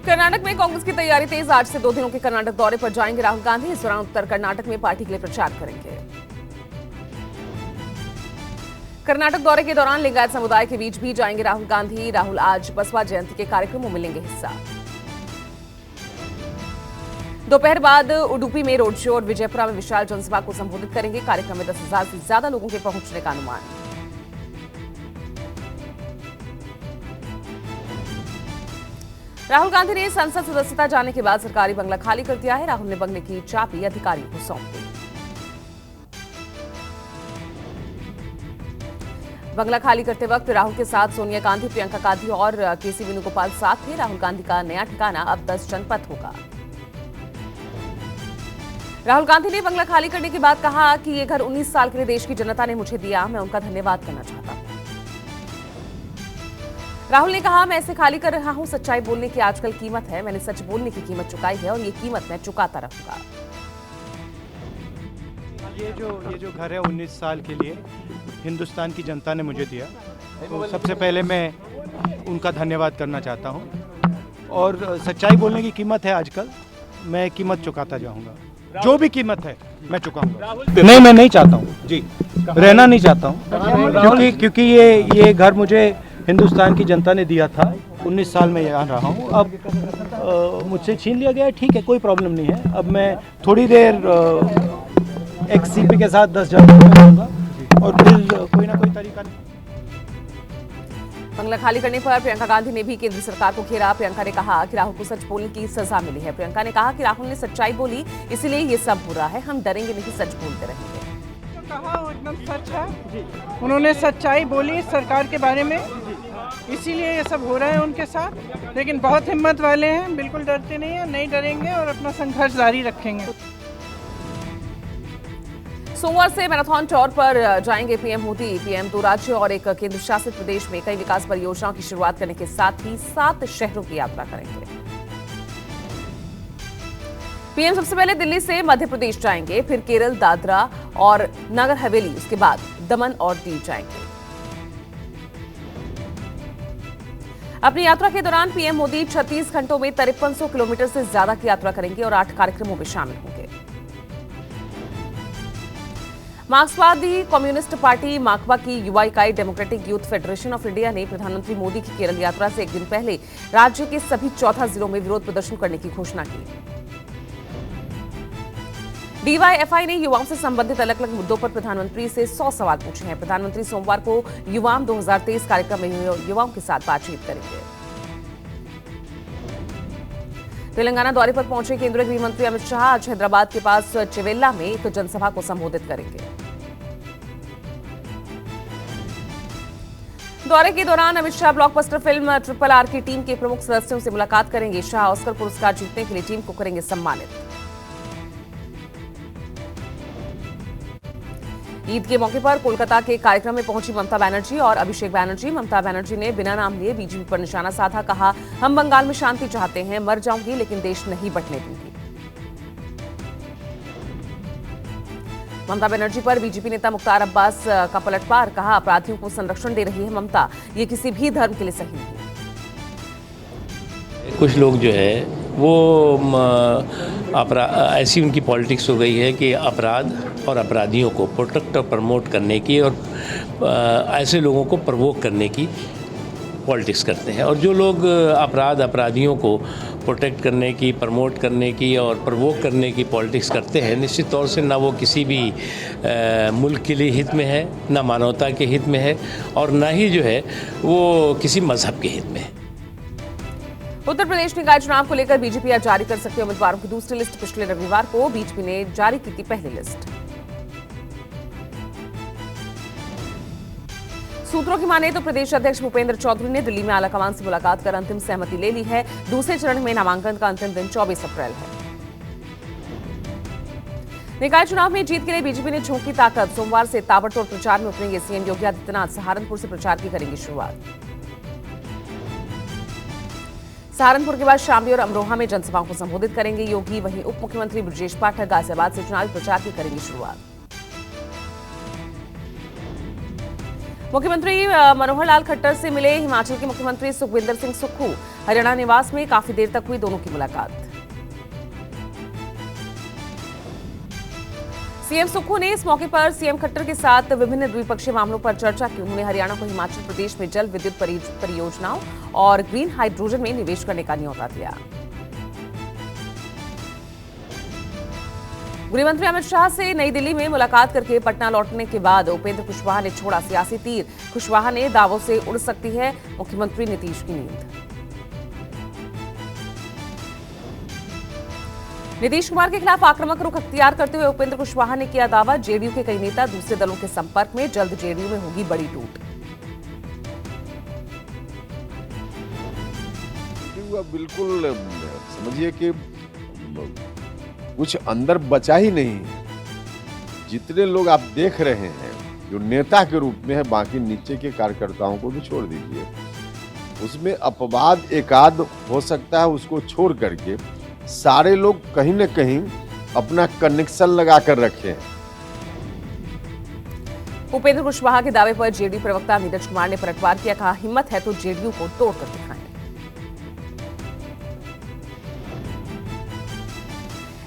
कर्नाटक में कांग्रेस की तैयारी तेज। आज से 2 दिनों के कर्नाटक दौरे पर जाएंगे राहुल गांधी। इस दौरान उत्तर कर्नाटक में पार्टी के लिए प्रचार करेंगे। कर्नाटक दौरे के दौरान लिंगायत समुदाय के बीच भी जाएंगे राहुल गांधी। राहुल आज बसपा जयंती के कार्यक्रमों में लेंगे हिस्सा। दोपहर बाद उडुपी में रोड शो और विजयपुरा में विशाल जनसभा को संबोधित करेंगे। कार्यक्रम में 10,000 से ज्यादा लोगों के पहुंचने का अनुमान। राहुल गांधी ने संसद सदस्यता जाने के बाद सरकारी बंगला खाली कर दिया है। राहुल ने बंगले की चाबी अधिकारियों को सौंप दी। बंगला खाली करते वक्त राहुल के साथ सोनिया गांधी, प्रियंका गांधी और केसी वेणुगोपाल साथ थे। राहुल गांधी का नया ठिकाना अब 10 जनपद होगा। राहुल गांधी ने बंगला खाली करने के बाद कहा कि ये घर 19 साल के लिए देश की जनता ने मुझे दिया। मैं उनका धन्यवाद करना चाहता हूं। राहुल ने कहा, मैं इसे खाली कर रहा हूं। सच्चाई बोलने की आजकल कीमत है। मैंने सच बोलने की कीमत चुकाई है और ये कीमत मैं चुकाता रहूंगा। ये जो घर है 19 साल के लिए हिंदुस्तान की जनता ने मुझे दिया, तो सबसे पहले मैं उनका धन्यवाद करना चाहता हूं। और सच्चाई बोलने की कीमत है आजकल, मैं कीमत चुकाता जाऊंगा। जो भी कीमत है मैं चुकाऊंगा। नहीं, मैं नहीं चाहता हूं जी, रहना नहीं चाहता हूं, क्योंकि ये घर मुझे हिंदुस्तान की जनता ने दिया था। 19 साल में यहाँ रहा हूँ। अब मुझसे छीन लिया गया है, ठीक है, कोई प्रॉब्लम नहीं है। अब मैं थोड़ी देर एक सीपी के साथ 10 जगह रहूँगा और फिर कोई ना कोई तरीका। बंगला खाली करने पर प्रियंका गांधी ने भी केंद्र सरकार को घेरा। प्रियंका ने कहा कि राहुल को सच बोलने की सजा मिली है। प्रियंका ने कहा कि राहुल ने सच्चाई बोली, इसीलिए ये सब हो रहा है। हम डरेंगे नहीं, सच बोलते रहेंगे। कहा वो एकदम सच है। उन्होंने सच्चाई बोली सरकार के बारे में, इसीलिए ये सब हो रहा है उनके साथ। लेकिन बहुत हिम्मत वाले हैं, बिल्कुल डरते नहीं हैं, नहीं डरेंगे और अपना संघर्ष जारी रखेंगे। सोमवार से मैराथन टूर पर जाएंगे पीएम मोदी। पीएम 2 राज्य और एक केंद्र शासित प्रदेश में कई विकास परियोजनाओं की शुरुआत करने के साथ ही 7 शहरों की यात्रा करेंगे। पीएम सबसे पहले दिल्ली से मध्य प्रदेश जाएंगे, फिर केरल, दादरा और नगर हवेली, उसके बाद दमन और दीव जाएंगे। अपनी यात्रा के दौरान पीएम मोदी 36 घंटों में 5300 किलोमीटर से ज्यादा की यात्रा करेंगे और 8 कार्यक्रमों में शामिल होंगे। मार्क्सवादी कम्युनिस्ट पार्टी माकपा की युवा इकाई democratic youth federation of India ने प्रधानमंत्री मोदी की केरल यात्रा से एक दिन पहले राज्य के सभी 14 जिलों में विरोध प्रदर्शन करने की घोषणा की। डीवाईएफआई ने युवाओं से संबंधित अलग अलग मुद्दों पर प्रधानमंत्री से 100 सवाल पूछे हैं। प्रधानमंत्री सोमवार को युवाम 2023 कार्यक्रम में युवाओं के साथ बातचीत करेंगे। तेलंगाना दौरे पर पहुंचे केंद्रीय गृह मंत्री अमित शाह आज हैदराबाद के पास चेवेल्ला में एक जनसभा को संबोधित करेंगे। दौरे के दौरान Amit Shah blockbuster film RRR की टीम के प्रमुख सदस्यों से मुलाकात करेंगे। शाह ऑस्कर पुरस्कार जीतने के लिए टीम को करेंगे सम्मानित। ईद के मौके पर कोलकाता के कार्यक्रम में पहुंची ममता बनर्जी और अभिषेक बनर्जी। ममता बनर्जी ने बिना नाम लिए बीजेपी पर निशाना साधा। कहा, हम बंगाल में शांति चाहते हैं, मर जाऊंगी लेकिन देश नहीं बंटने दूंगी। ममता बनर्जी पर बीजेपी नेता मुख्तार अब्बास का पलटवार। कहा, अपराधियों को संरक्षण दे रही है ममता, ये किसी भी धर्म के लिए सही नहीं। कुछ लोग जो है वो ऐसी उनकी पॉलिटिक्स हो गई है कि अपराध और अपराधियों को प्रोटेक्ट और प्रमोट करने की और ऐसे लोगों को प्रवोक करने की पॉलिटिक्स करते हैं। और जो लोग अपराधियों को प्रोटेक्ट करने की, प्रमोट करने की और प्रवोक करने की पॉलिटिक्स करते हैं, निश्चित तौर से ना वो किसी भी मुल्क के लिए हित में है, ना मानवता के हित में है और ना ही जो है वो किसी मजहब के हित में है। उत्तर प्रदेश निकाय चुनाव को लेकर बीजेपी आज जारी कर सकती है उम्मीदवारों की दूसरी लिस्ट। पिछले रविवार को बीजेपी ने जारी की थी पहली लिस्ट। सूत्रों की माने तो प्रदेश अध्यक्ष भूपेंद्र चौधरी ने दिल्ली में आलाकमान से मुलाकात कर अंतिम सहमति ले ली है। दूसरे चरण में नामांकन का अंतिम दिन 24 अप्रैल है। निकाय चुनाव में जीत के लिए बीजेपी ने झोंकी ताकत। सोमवार से ताबड़तोड़ प्रचार में उतरेंगे सीएम योगी आदित्यनाथ। सहारनपुर से प्रचार की करेंगे शुरुआत। सहारनपुर के बाद शामली और अमरोहा में जनसभाओं को संबोधित करेंगे योगी। वहीं उप मुख्यमंत्री ब्रजेश पाठक गाजियाबाद से चुनावी प्रचार की करेंगे शुरुआत। मुख्यमंत्री मनोहर लाल खट्टर से मिले हिमाचल के मुख्यमंत्री सुखविंदर सिंह सुक्खू। हरियाणा निवास में काफी देर तक हुई दोनों की मुलाकात। सीएम सुक्खू ने इस मौके पर सीएम खट्टर के साथ विभिन्न द्विपक्षीय मामलों पर चर्चा की। उन्होंने हरियाणा को हिमाचल प्रदेश में जल विद्युत परियोजनाओं और ग्रीन हाइड्रोजन में निवेश करने का न्योता दिया। गृहमंत्री अमित शाह से नई दिल्ली में मुलाकात करके पटना लौटने के बाद उपेंद्र कुशवाहा ने छोड़ा सियासी तीर। कुशवाहा ने दावों से उड़ सकती है मुख्यमंत्री नीतीश की नींद। नीतीश कुमार के खिलाफ आक्रामक रुख अख्तियार करते हुए उपेंद्र कुशवाहा ने किया दावा, जेडीयू के कई नेता दूसरे दलों के संपर्क में, जल्द जेडीयू में होगी बड़ी टूट। बिल्कुल समझिए कि कुछ अंदर बचा ही नहीं है। जितने लोग आप देख रहे हैं जो नेता के रूप में है, बाकी नीचे के कार्यकर्ताओं को भी छोड़ दीजिए। उसमें अपवाद एकाध हो सकता है, उसको छोड़ करके सारे लोग कहीं न कहीं अपना कनेक्शन लगा कर रखे हैं। उपेंद्र कुशवाहा के दावे पर जेडीयू प्रवक्ता नीरज कुमार ने पलटवार किया। कहा, हिम्मत है तो जेडीयू को तोड़कर दिखाएं।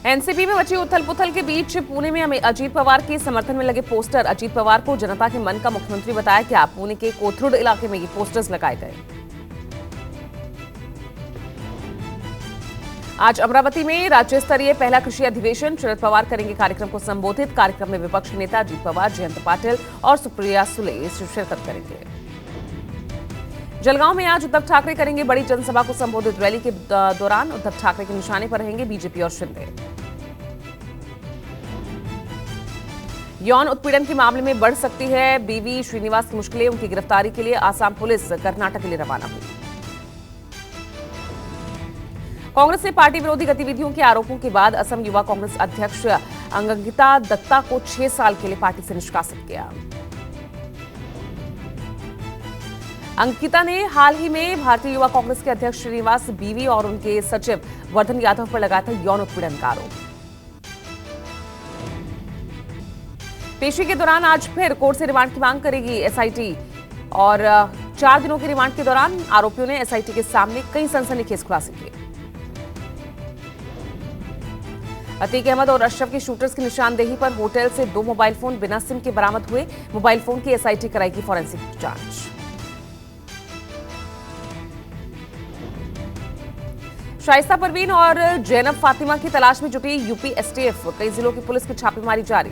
एनसीपी में बची उथल पुथल के बीच पुणे में अजीत पवार के समर्थन में लगे पोस्टर। अजीत पवार को जनता के मन का मुख्यमंत्री बताया गया। पुणे के कोथरूड इलाके में ये पोस्टर्स लगाए गए। आज अमरावती में राज्य स्तरीय पहला कृषि अधिवेशन। शरद पवार करेंगे कार्यक्रम को संबोधित। कार्यक्रम में विपक्षी नेता अजीत पवार, जयंत पाटिल और सुप्रिया सुले शिरकत करेंगे। जलगांव में आज उद्धव ठाकरे करेंगे बड़ी जनसभा को संबोधित। रैली के दौरान उद्धव ठाकरे के निशाने पर रहेंगे बीजेपी और शिंदे। यौन उत्पीड़न के मामले में बढ़ सकती है बीवी श्रीनिवास की मुश्किलें। उनकी गिरफ्तारी के लिए आसाम पुलिस कर्नाटक के लिए रवाना हुई। कांग्रेस ने पार्टी विरोधी गतिविधियों के आरोपों के बाद असम युवा कांग्रेस अध्यक्ष अंकिता दत्ता को 6 साल के लिए पार्टी से निष्कासित किया। अंकिता ने हाल ही में भारतीय युवा कांग्रेस के अध्यक्ष श्रीनिवास, बीवी और उनके सचिव वर्धन यादव पर लगाया था यौन उत्पीड़न का आरोप। पेशी के दौरान आज फिर कोर्ट से रिमांड की मांग करेगी एसआईटी और 4 दिनों के रिमांड के दौरान आरोपियों ने एसआईटी के सामने कई सनसनीखेज खुलासे किए। अतीक अहमद और अशरफ के शूटर्स की निशानदेही पर होटल से 2 मोबाइल फोन बिना सिम के बरामद हुए। मोबाइल फोन की एसआईटी कराएगी फॉरेंसिक जांच। शाइस्ता परवीन और जैनब फातिमा की तलाश में जुटी यूपी एसटीएफ। कई जिलों की पुलिस की छापेमारी जारी।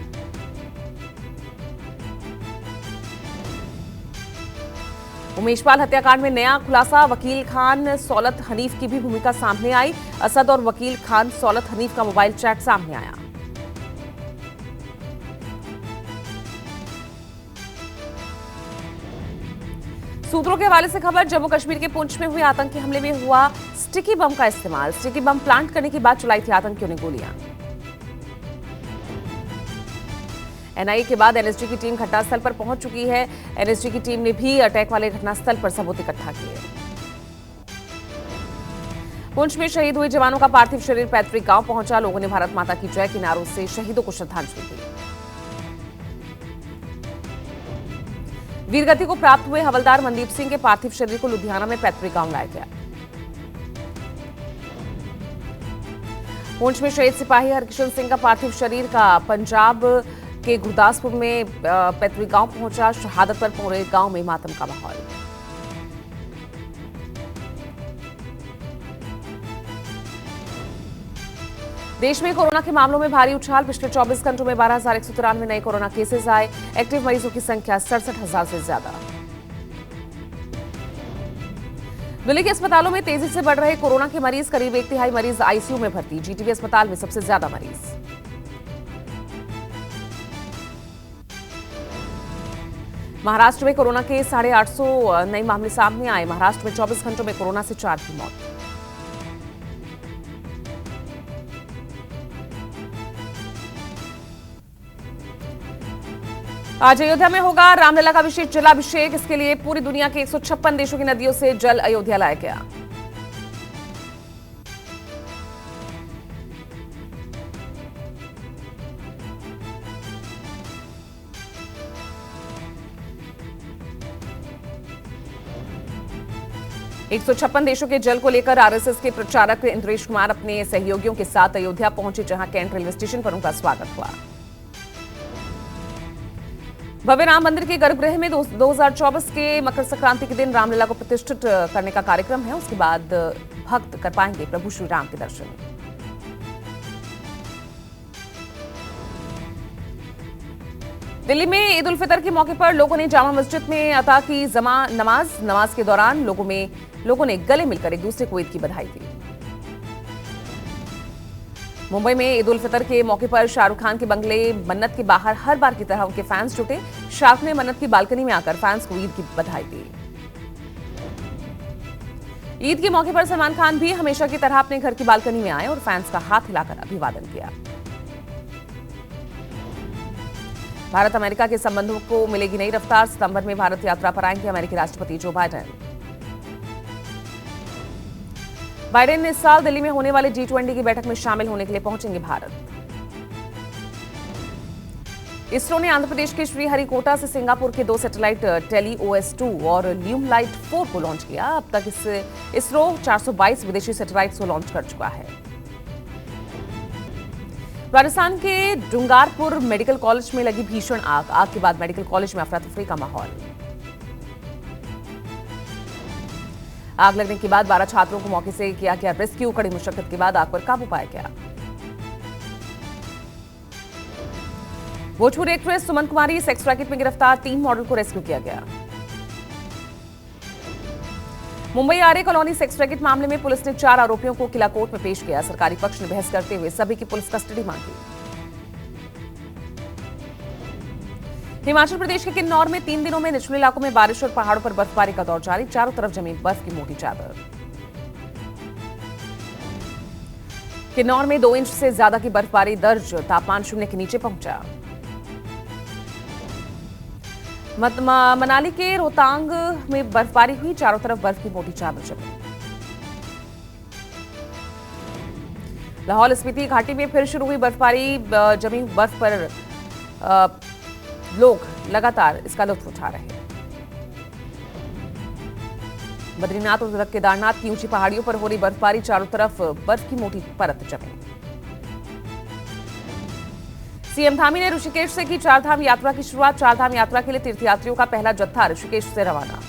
उमेशपाल हत्याकांड में नया खुलासा। वकील खान सौलत हनीफ की भी भूमिका सामने आई। असद और वकील खान सौलत हनीफ का मोबाइल चैट सामने आया। सूत्रों के हवाले से खबर, जम्मू कश्मीर के पुंछ में हुए आतंकी हमले में हुआ स्टिकी बम का इस्तेमाल। स्टिकी बम प्लांट करने के बाद चलाई थी आतंकियों ने गोलियां। एनआईए के बाद एनएसजी की टीम घटनास्थल पर पहुंच चुकी है। एनएसजी की टीम ने भी अटैक वाले घटनास्थल पर सबूत इकट्ठा किए। पुंछ में शहीद हुए जवानों का पार्थिव शरीर पैतृक गांव पहुंचा। लोगों ने भारत माता की जय के नारों से शहीदों को श्रद्धांजलि दी। वीरगति को प्राप्त हुए हवलदार मनदीप सिंह के पार्थिव शरीर को लुधियाना में पैतृक गांव लाया गया। पुंछ में शहीद सिपाही हरकिशन सिंह का पार्थिव शरीर का पंजाब के गुरदासपुर में पैतृक गांव पहुंचा। शहादत पर पूरे गांव में मातम का माहौल। देश में कोरोना के मामलों में भारी उछाल। पिछले 24 घंटों में 12,193 नए कोरोना केसेस आए। एक्टिव मरीजों की संख्या 67,000 से ज्यादा। दिल्ली के अस्पतालों में तेजी से बढ़ रहे कोरोना के मरीज। करीब 1/3 मरीज आईसीयू में भर्ती। जीटीबी अस्पताल में सबसे ज्यादा मरीज। महाराष्ट्र में कोरोना के 850 नए मामले सामने आए। महाराष्ट्र में 24 घंटों में कोरोना से 4 की मौत। आज अयोध्या में होगा रामलला का विशेष जलाभिषेक। इसके लिए पूरी दुनिया के 156 देशों की नदियों से जल अयोध्या लाया गया। 156 देशों के जल को लेकर आरएसएस के प्रचारक इंद्रेश कुमार अपने सहयोगियों के साथ अयोध्या पहुंचे, जहां कैंट रेलवे स्टेशन पर उनका स्वागत हुआ। भव्य राम मंदिर के गर्भगृह में 2024 के मकर संक्रांति के दिन रामलला को प्रतिष्ठित करने का कार्यक्रम है। उसके बाद भक्त कर पाएंगे प्रभु श्री राम के दर्शन। दिल्ली में ईद उल फितर के मौके पर लोगों ने जामा मस्जिद में अता की नमाज के दौरान लोगों ने गले मिलकर एक दूसरे को ईद की बधाई दी। मुंबई में ईद उल फितर के मौके पर शाहरुख खान के बंगले मन्नत के बाहर हर बार की तरह उनके फैंस जुटे। शाहरुख ने मन्नत की बालकनी में आकर फैंस को ईद की बधाई दी। ईद के मौके पर सलमान खान भी हमेशा की तरह अपने घर की बालकनी में आए और फैंस का हाथ हिलाकर अभिवादन किया। भारत अमेरिका के संबंधों को मिलेगी नई रफ्तार। सितंबर में भारत यात्रा पर आएंगे अमेरिकी राष्ट्रपति जो बाइडेन। बाइडेन इस साल दिल्ली में होने वाली G20 की बैठक में शामिल होने के लिए पहुंचेंगे भारत। इसरो ने आंध्र प्रदेश के श्रीहरिकोटा से सिंगापुर के 2 सैटेलाइट टेली-OS2 और ल्यूमलाइट 4 को लॉन्च किया। अब तक इसरो 422 विदेशी सैटेलाइट्स को लॉन्च कर चुका है। राजस्थान के डूंगारपुर मेडिकल कॉलेज में लगी भीषण आग के बाद मेडिकल कॉलेज में अफरा तफरी का माहौल। आग लगने के बाद 12 छात्रों को मौके से किया गया रेस्क्यू। कड़ी मुशक्कत के बाद आग पर काबू पाया गया। भोजपुरी एक्ट्रेस सुमन कुमारी सेक्स रैकेट में गिरफ्तार 3 मॉडल को रेस्क्यू किया गया। मुंबई आर्य कॉलोनी सेक्स रैकेट मामले में पुलिस ने 4 आरोपियों को किला कोर्ट में पेश किया। सरकारी पक्ष ने बहस करते हुए सभी की पुलिस कस्टडी मांगी। हिमाचल प्रदेश के किन्नौर में 3 दिनों में निचले इलाकों में बारिश और पहाड़ों पर बर्फबारी का दौर जारी। चारों तरफ जमी बर्फ की मोटी चादर। किन्नौर में 2 इंच से ज्यादा की बर्फबारी दर्ज। तापमान 0 के नीचे पहुंचा। मनाली के रोहतांग में बर्फबारी हुई। चारों तरफ बर्फ की मोटी चादर जमी। लाहौल स्पीति घाटी में फिर शुरू हुई बर्फबारी। जमी बर्फ पर लोग लगातार इसका लुत्फ उठा रहे हैं। बद्रीनाथ और केदारनाथ की ऊंची पहाड़ियों पर हो रही बर्फबारी। चारों तरफ बर्फ की मोटी परत जमी। सीएम धामी ने ऋषिकेश से की 4 धाम यात्रा की शुरुआत। 4 धाम यात्रा के लिए तीर्थयात्रियों का पहला जत्था ऋषिकेश से रवाना।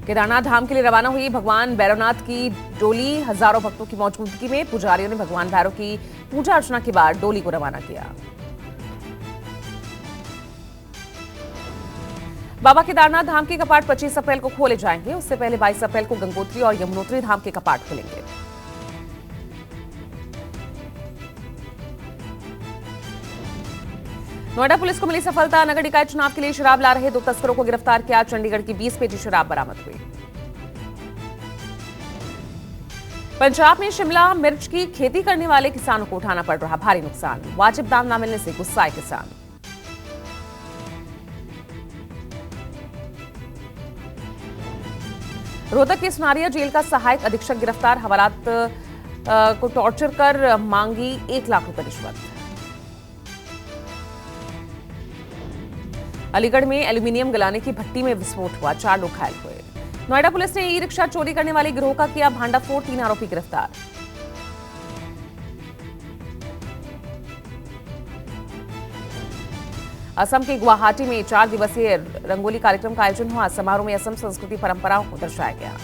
केदारनाथ धाम के लिए रवाना हुई भगवान भैरवनाथ की डोली। हजारों भक्तों की मौजूदगी में पुजारियों ने भगवान भैरव की पूजा अर्चना के बाद डोली को रवाना किया। बाबा केदारनाथ धाम के कपाट 25 अप्रैल को खोले जाएंगे। उससे पहले 22 अप्रैल को गंगोत्री और यमुनोत्री धाम के कपाट खुलेंगे। नोएडा पुलिस को मिली सफलता। नगर निकाय चुनाव के लिए शराब ला रहे 2 तस्करों को गिरफ्तार किया। चंडीगढ़ की 20 पेटी शराब बरामद हुई। पंजाब में शिमला मिर्च की खेती करने वाले किसानों को उठाना पड़ रहा भारी नुकसान। वाजिब दाम न मिलने से गुस्साए किसान। रोहतक के सुनारिया जेल का सहायक अधीक्षक गिरफ्तार। हवालात को टॉर्चर कर मांगी 1 लाख रुपए रिश्वत। अलीगढ़ में एल्यूमिनियम गलाने की भट्टी में विस्फोट हुआ। 4 लोग घायल हुए। नोएडा पुलिस ने ई-रिक्शा चोरी करने वाले गिरोह का किया भांडाफोड़। 3 आरोपी गिरफ्तार। असम के गुवाहाटी में 4 दिवसीय रंगोली कार्यक्रम का आयोजन हुआ। समारोह में असम संस्कृति परंपराओं को दर्शाया गया।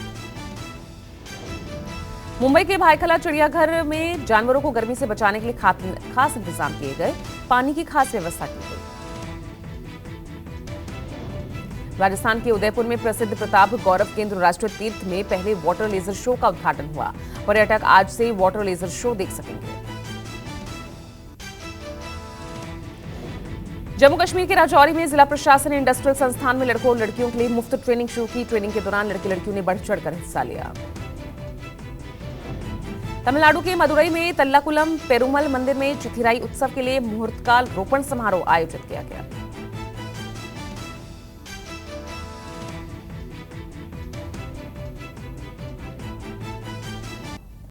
मुंबई के भायखला चिड़ियाघर में जानवरों को गर्मी से बचाने के लिए खास इंतजाम किए गए। पानी की खास व्यवस्था की गई। राजस्थान के उदयपुर में प्रसिद्ध प्रताप गौरव केंद्र राष्ट्रीय तीर्थ में पहले वाटर लेजर शो का उद्घाटन हुआ। पर्यटक आज से वाटर लेजर शो देख सकेंगे। जम्मू कश्मीर के राजौरी में जिला प्रशासन ने इंडस्ट्रियल संस्थान में लड़कों और लड़कियों के लिए मुफ्त ट्रेनिंग शुरू की। ट्रेनिंग के दौरान लड़के लड़कियों ने बढ़ चढ़कर हिस्सा लिया। तमिलनाडु के मदुरई में तल्लाकुलम पेरुमल मंदिर में चिथिराई उत्सव के लिए मुहूर्तकाल रोपण समारोह आयोजित किया गया।